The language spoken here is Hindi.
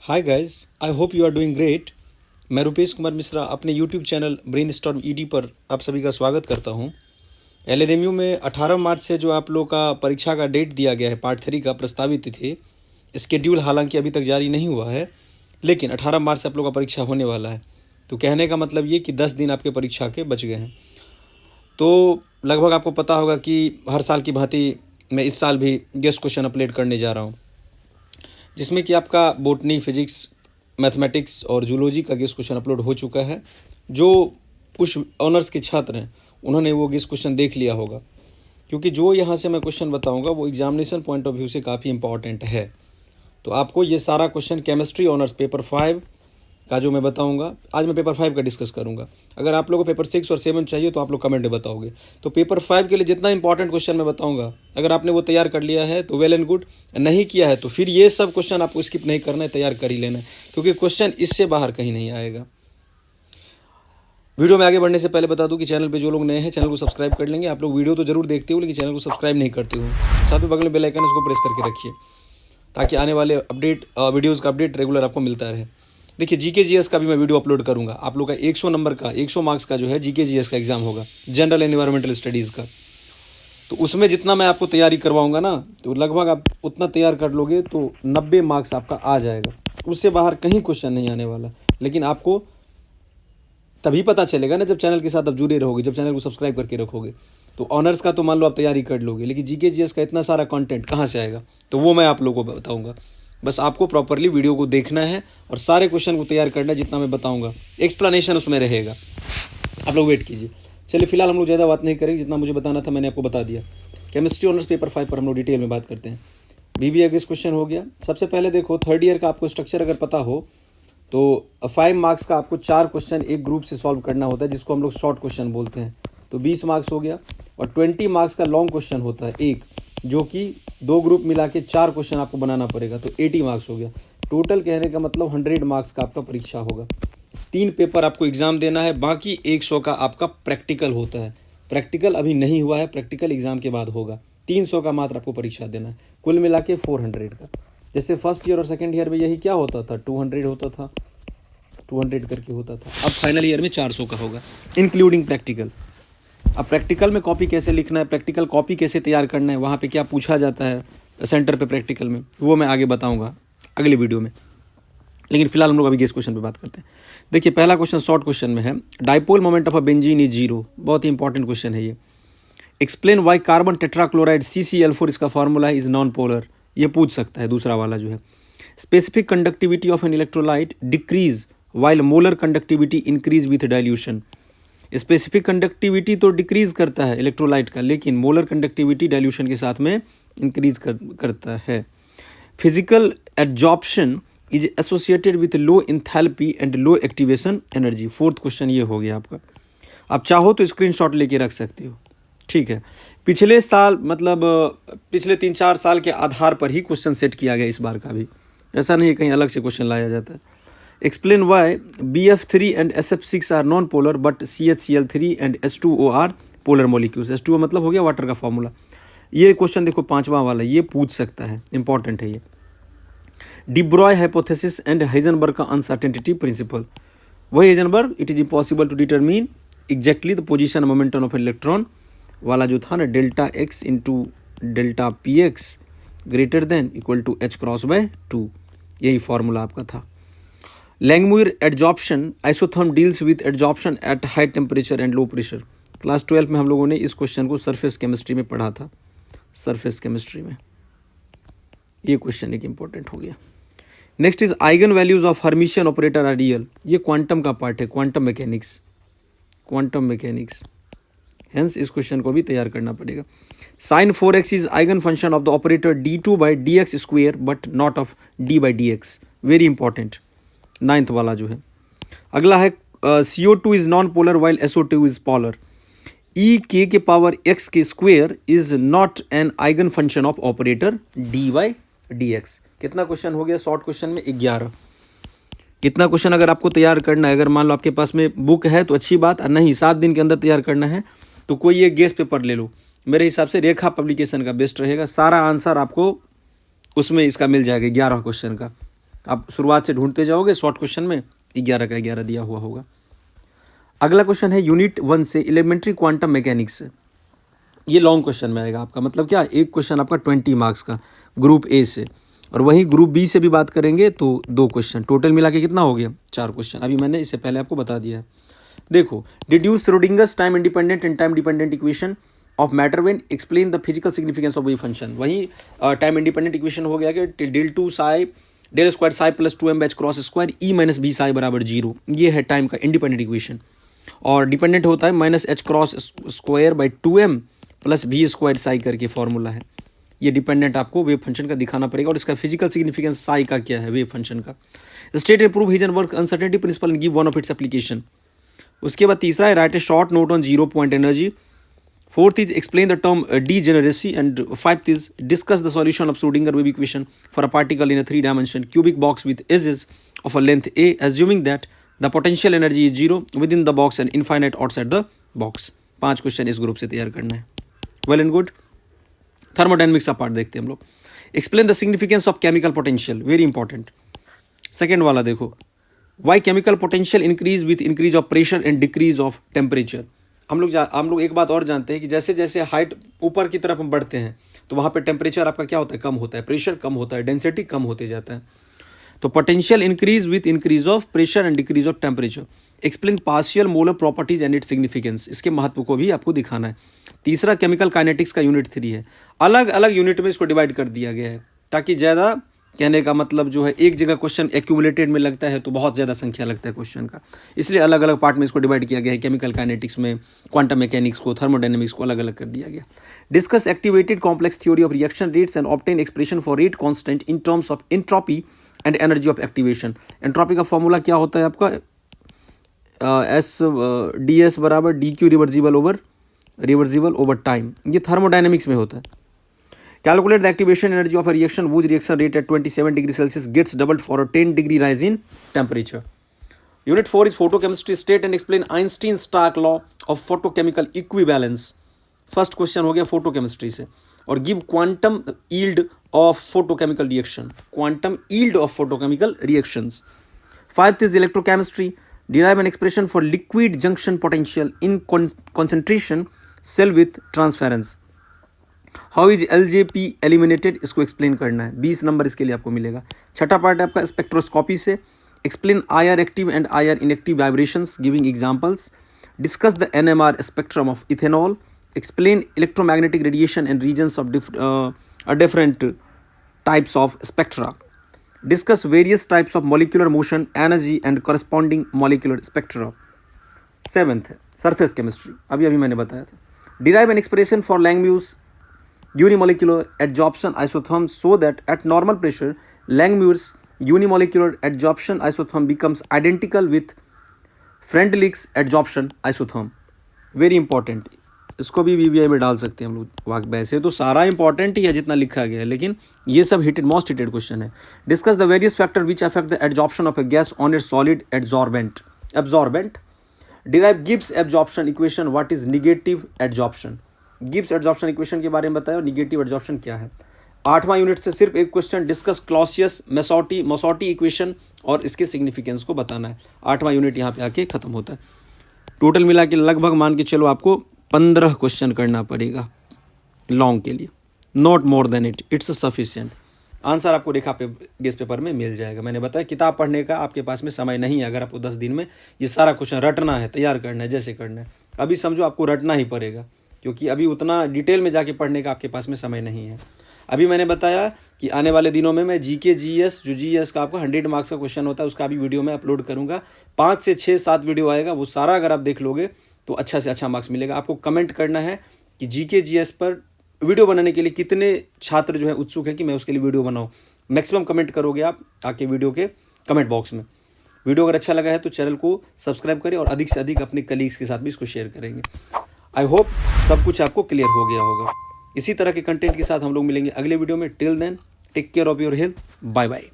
Hi guys, I hope you are doing great. मैं रुपेश कुमार मिश्रा अपने यूट्यूब चैनल ब्रेनस्टॉर्म ईडी पर आप सभी का स्वागत करता हूं। एलएनएमयू में 18 मार्च से जो आप लोग का परीक्षा का डेट दिया गया है, पार्ट 3 का प्रस्तावित तिथि स्केड्यूल हालांकि अभी तक जारी नहीं हुआ है, लेकिन 18 मार्च से आप लोग का परीक्षा होने वाला है। तो कहने का मतलब ये कि 10 दिन आपके परीक्षा के बच गए हैं। तो लगभग आपको पता होगा कि हर साल की भांति मैं इस साल भी गेस्ट क्वेश्चन अपलोड करने जा रहा हूँ, जिसमें कि आपका बोटनी, फिजिक्स, मैथमेटिक्स और जूलॉजी का गेस्ट क्वेश्चन अपलोड हो चुका है। जो कुछ ऑनर्स के छात्र हैं उन्होंने वो गेस्ट क्वेश्चन देख लिया होगा, क्योंकि जो यहाँ से मैं क्वेश्चन बताऊंगा वो एग्जामिनेशन पॉइंट ऑफ व्यू से काफ़ी इंपॉर्टेंट है। तो आपको ये सारा क्वेश्चन केमिस्ट्री ऑनर्स पेपर 5 का जो मैं बताऊंगा, आज मैं पेपर 5 का डिस्कस करूंगा। अगर आप लोगों को पेपर 6 और 7 चाहिए तो आप लोग कमेंट में बताओगे। तो पेपर 5 के लिए जितना इंपॉर्टेंट क्वेश्चन मैं बताऊंगा, अगर आपने वो तैयार कर लिया है तो वेल एंड गुड, नहीं किया है तो फिर ये सब क्वेश्चन आपको स्किप नहीं करना है, तैयार कर ही लेना है, क्योंकि क्वेश्चन इससे बाहर कहीं नहीं आएगा। वीडियो में आगे बढ़ने से पहले बता दूं कि चैनल पे जो लोग नए हैं चैनल को सब्सक्राइब कर लेंगे। आप लोग वीडियो तो जरूर देखते हो लेकिन चैनल को सब्सक्राइब नहीं करते हो। साथ में बगल में बेल आइकन उसको प्रेस करके रखिए ताकि आने वाले वीडियोज़ का अपडेट रेगुलर आपको मिलता रहे। देखिए, जीके जीएस का भी मैं वीडियो अपलोड करूंगा। आप लोग का 100 नंबर का 100 मार्क्स का जो है जीके जीएस का एग्जाम होगा, जनरल एनवायरमेंटल स्टडीज़ का। तो उसमें जितना मैं आपको तैयारी करवाऊंगा ना, तो लगभग आप उतना तैयार कर लोगे तो 90 मार्क्स आपका आ जाएगा। उससे बाहर कहीं क्वेश्चन नहीं आने वाला। लेकिन आपको तभी पता चलेगा ना जब चैनल के साथ आप जुड़े रहोगे, जब चैनल को सब्सक्राइब करके रखोगे। तो ऑनर्स का तो मान लो आप तैयारी कर लोगे, लेकिन जीके जीएस का इतना सारा कंटेंट कहाँ से आएगा, तो वो मैं आप लोगों को बताऊंगा। बस आपको प्रॉपरली वीडियो को देखना है और सारे क्वेश्चन को तैयार करना है। जितना मैं बताऊंगा एक्सप्लेनेशन उसमें रहेगा, आप लोग वेट कीजिए। चलिए, फिलहाल हम लोग ज़्यादा बात नहीं करेंगे, जितना मुझे बताना था मैंने आपको बता दिया। केमिस्ट्री ऑनर्स पेपर 5 पर हम लोग डिटेल में बात करते हैं। बीबीए का क्वेश्चन हो गया। सबसे पहले देखो, थर्ड ईयर का आपको स्ट्रक्चर अगर पता हो तो 5 मार्क्स का आपको 4 क्वेश्चन एक ग्रुप से सॉल्व करना होता है, जिसको हम लोग शॉर्ट क्वेश्चन बोलते हैं। तो 20 मार्क्स हो गया। और 20 मार्क्स का लॉन्ग क्वेश्चन होता है एक, जो कि 2 ग्रुप मिला के 4 क्वेश्चन आपको बनाना पड़ेगा, तो 80 मार्क्स हो गया। टोटल कहने का मतलब 100 मार्क्स का आपका परीक्षा होगा। 3 पेपर आपको एग्जाम देना है, बाकी 100 का आपका प्रैक्टिकल होता है। प्रैक्टिकल अभी नहीं हुआ है, प्रैक्टिकल एग्जाम के बाद होगा। 300 का मात्र आपको परीक्षा देना है, कुल मिला के 400 का। जैसे फर्स्ट ईयर और सेकेंड ईयर में यही क्या होता था, 200 होता था, 200 करके होता था। अब फाइनल ईयर में 400 का होगा, इंक्लूडिंग प्रैक्टिकल। अब प्रैक्टिकल में कॉपी कैसे लिखना है, प्रैक्टिकल कॉपी कैसे तैयार करना है, वहाँ पे क्या पूछा जाता है सेंटर पे प्रैक्टिकल में, वो मैं आगे बताऊंगा अगले वीडियो में। लेकिन फिलहाल हम लोग अभी इस क्वेश्चन पे बात करते हैं। देखिए, पहला क्वेश्चन शॉर्ट क्वेश्चन में है, dipole moment of a benzene is 0। बहुत ही इंपॉर्टेंट क्वेश्चन है ये। Explain why carbon tetrachloride CCl4, इसका फॉर्मूला है, इज नॉन पोलर। ये पूछ सकता है दूसरा वाला जो है। Specific conductivity of an electrolyte decrease while molar conductivity increase with dilution. Specific conductivity तो डिक्रीज करता है इलेक्ट्रोलाइट का, लेकिन मोलर कंडक्टिविटी डाइल्यूशन के साथ में इंक्रीज करता है। Physical adsorption is associated with low enthalpy and low activation energy. Fourth question ये हो गया आपका। आप चाहो तो स्क्रीनशॉट लेके रख सकते हो, ठीक है। पिछले साल मतलब पिछले 3-4 साल के आधार पर ही क्वेश्चन सेट किया गया इस बार का भी, ऐसा नहीं है कहीं अलग से क्वेश्चन लाया जाता है। Explain why BF3 and SF6 are non polar but CHCl3 and H2O are polar molecules. H2O मतलब हो गया वाटर का फॉर्मूला। ये क्वेश्चन देखो 5वां वाला, ये पूछ सकता है, इंपॉर्टेंट है ये। De Broglie hypothesis and Heisenberg का अनसर्टेनिटी प्रिंसिपल। वही Heisenberg, it is impossible to determine exactly the position momentum of electron वाला जो था ना, delta X into delta PX greater than equal to H×2, यही फॉर्मूला आपका था। Langmuir adsorption isotherm deals with adsorption at high temperature and low pressure. Class 12 में हम लोगों ने इस क्वेश्चन को सरफेस केमिस्ट्री में पढ़ा था, सरफेस केमिस्ट्री में। ये क्वेश्चन एक इंपॉर्टेंट हो गया। Next is eigen values of Hermitian operator are real. ये क्वांटम का पार्ट है, quantum mechanics, quantum mechanics. Hence इस क्वेश्चन को भी तैयार करना पड़ेगा। Sine 4x is eigen function of the operator d2/dx² but not of d/dx। Very important, 9th वाला जो है। अगला है CO2 is non polar while SO2 is polar. e⁻x² is not an eigen function of operator d/dx। कितना क्वेश्चन हो गया शॉर्ट क्वेश्चन में? 11। इतना क्वेश्चन अगर आपको तैयार करना है, अगर मान लो आपके पास में बुक है तो अच्छी बात, नहीं 7 दिन के अंदर तैयार करना है तो कोई एक गेस्ट पेपर ले लो। मेरे हिसाब से रेखा पब्लिकेशन का बेस्ट रहेगा, सारा आंसर आपको उसमें इसका मिल जाएगा 11 क्वेश्चन का। आप शुरुआत से ढूंढते जाओगे, शॉर्ट क्वेश्चन में 11 का 11 दिया हुआ होगा। अगला क्वेश्चन है यूनिट 1 से एलिमेंट्री क्वांटम मैकेनिक्स। ये लॉन्ग क्वेश्चन में आएगा आपका, मतलब क्या, एक क्वेश्चन आपका 20 मार्क्स का ग्रुप ए से, और वहीं ग्रुप बी से भी बात करेंगे तो 2 क्वेश्चन, टोटल मिला के कितना हो गया 4 क्वेश्चन। अभी मैंने इससे पहले आपको बता दिया है। देखो, deduce Schrodinger's time independent and time dependent equation of matter when explain the physical significance of wave function. वहीं टाइम इंडिपेंडेंट इक्वेशन हो गया कि del 2 psi del square psi plus 2m by h cross square E minus B psi बराबर 0। ये है टाइम का इंडिपेंडेंट इक्वेशन, और डिपेंडेंट होता है minus H cross square by 2m plus B square psi करके फॉर्मूला है। ये डिपेंडेंट आपको वेव फंक्शन का दिखाना पड़ेगा, और इसका फिजिकल सिग्निफिकेंस साई का क्या है वेव फंक्शन का। State and prove Heisenberg uncertainty principle and give one of its application. उसके बाद तीसरा है write a short note on 0 point energy. Fourth is explain the term degeneracy, and fifth is discuss the solution of Schrodinger wave equation for a particle in a 3-dimension cubic box with edges of a length a, assuming that the potential energy is 0 within the box and infinite outside the box। 5 question इस ग्रुप से तैयार करना है। Well and good. थर्मोडायनेमिक्स का पार्ट देखते हैं हम लोग। Explain the significance of chemical potential, very important. Second वाला देखो, why chemical potential increase with increase of pressure and decrease of temperature. हम लोग एक बात और जानते हैं कि जैसे जैसे हाइट ऊपर की तरफ हम बढ़ते हैं तो वहाँ पे टेम्परेचर आपका क्या होता है, कम होता है, प्रेशर कम होता है, डेंसिटी कम होते जाता है। तो potential increase with increase of pressure and decrease of temperature. Explain partial molar properties and its significance, इसके महत्व को भी आपको दिखाना है। तीसरा केमिकल काइनेटिक्स का यूनिट 3 है। अलग अलग यूनिट में इसको डिवाइड कर दिया गया है, ताकि ज़्यादा, कहने का मतलब जो है, एक जगह क्वेश्चन एक्यूमुलेटेड में लगता है तो बहुत ज़्यादा संख्या लगता है क्वेश्चन का, इसलिए अलग अलग पार्ट में इसको डिवाइड किया गया है। केमिकल काइनेटिक्स में, क्वांटम मैकेनिक्स को, थर्मोडायनेमिक्स को अलग अलग कर दिया गया। Discuss activated complex theory of reaction rates and obtain expression for rate constant in terms of entropy and energy of activation. Entropy का फॉर्मूला क्या होता है आपका, एस डी एस बराबर D Q reversible over time. ये थर्मोडायनेमिक्स में होता है। Calculate the activation energy of a reaction whose reaction rate at 27 degree Celsius gets doubled for a 10 degree rise in temperature. Unit 4 is photochemistry. State and explain Einstein-Stark law of photochemical equivalence. First question हो गया photochemistry से, और give quantum yield of photochemical reaction. Quantum yield of photochemical reactions. Fifth is electrochemistry. Derive an expression for liquid junction potential in concentration cell with transference. How is LJP eliminated, इसको एक्सप्लेन करना है। 20 नंबर इसके लिए आपको मिलेगा। छठा पार्ट है आपका स्पेक्ट्रोस्कोपी से। Explain IR active and IR inactive vibrations giving examples. Discuss the NMR spectrum of ethanol. Explain electromagnetic radiation and regions of different types of spectra. Discuss various types of molecular motion, energy and corresponding molecular spectra. 7th है सरफेस केमिस्ट्री, अभी मैंने बताया था। Derive an expression for Langmuir's unimolecular adsorption isotherm so that at normal pressure Langmuir's unimolecular adsorption isotherm becomes identical with Freundlich's adsorption isotherm। Very important, इसको भी VBI में डाल सकते हैं हम लोग। वैसे तो सारा इंपॉर्टेंट ही है जितना लिखा गया है, लेकिन ये सब मोस्ट हिटेड क्वेश्चन है। Discuss the various factor which affect the adsorption of a gas on it's solid absorbent. Derive Gibbs absorption equation, what is negative adsorption. Gibbs adsorption equation के बारे में बताया, और निगेटिव एडजॉर्प्शन क्या है। 8वां यूनिट से सिर्फ एक क्वेश्चन, डिस्कस क्लॉसियस मसॉटी इक्वेशन और इसके सिग्निफिकेंस को बताना है। 8वां यूनिट यहाँ पे आके खत्म होता है। टोटल मिला के लगभग मान के चलो आपको 15 क्वेश्चन करना पड़ेगा लॉन्ग के लिए, not more than it's sufficient. Answer आपको रेखा पे गेस पेपर में मिल जाएगा। मैंने बताया किताब पढ़ने का आपके पास में समय नहीं है। अगर आपको 10 दिन में ये सारा क्वेश्चन रटना है, तैयार करना है, जैसे करना है, अभी समझो आपको रटना ही पड़ेगा, क्योंकि अभी उतना डिटेल में जाके पढ़ने का आपके पास में समय नहीं है। अभी मैंने बताया कि आने वाले दिनों में मैं GK GS, जो GS का आपको 100 मार्क्स का क्वेश्चन होता है, उसका भी वीडियो मैं अपलोड करूंगा। 5 से 6 7 वीडियो आएगा, वो सारा अगर आप देख लोगे तो अच्छा से अच्छा मार्क्स मिलेगा। आपको कमेंट करना है कि GK GS पर वीडियो बनाने के लिए कितने छात्र जो है उत्सुक है कि मैं उसके लिए वीडियो बनाऊँ। मैक्सिमम कमेंट करोगे आप आके वीडियो के कमेंट बॉक्स में। वीडियो अगर अच्छा लगा है तो चैनल को सब्सक्राइब करें, और अधिक से अधिक अपने कलीग्स के साथ भी इसको शेयर करेंगे। आई होप सब कुछ आपको क्लियर हो गया होगा। इसी तरह के कंटेंट के साथ हम लोग मिलेंगे अगले वीडियो में। Till then take care of your health, bye bye.